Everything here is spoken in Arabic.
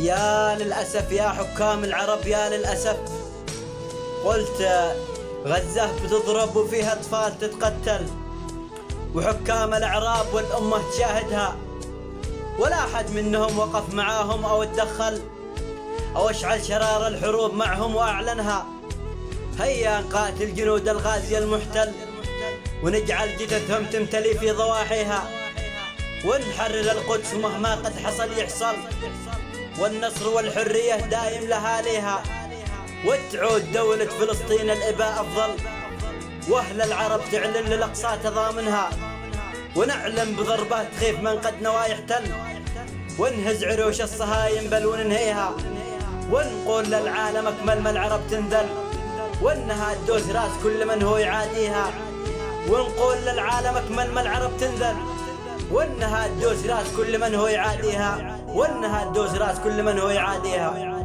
يا للأسف يا حكام العرب يا للأسف. قلت غزة بتضرب وفيها أطفال تتقتل، وحكام الأعراب والأمة تشاهدها، ولا أحد منهم وقف معاهم أو تدخل أو اشعل شرار الحروب معهم وأعلنها. هيا نقاتل جنود الغازي المحتل، ونجعل جثثهم تمتلي في ضواحيها، ونحرر القدس مهما قد حصل يحصل، والنصر والحرية دايم لهاليها، وتعود دولة فلسطين الإباء أفضل، وأهل العرب تعلن للأقصى تضامنها، ونعلم بضربات تخيف من قد نوى يحتل، ونهز عروش الصهايم بل وننهيها، ونقول للعالم أكمل ما العرب تنذل، وانها تدوس راس كل من هو يعاديها، ونقول للعالم أكمل ما العرب تنذل، وانها تدوس راس كل من هو يعاديها، وانها تدوس راس كل من هو يعاديها.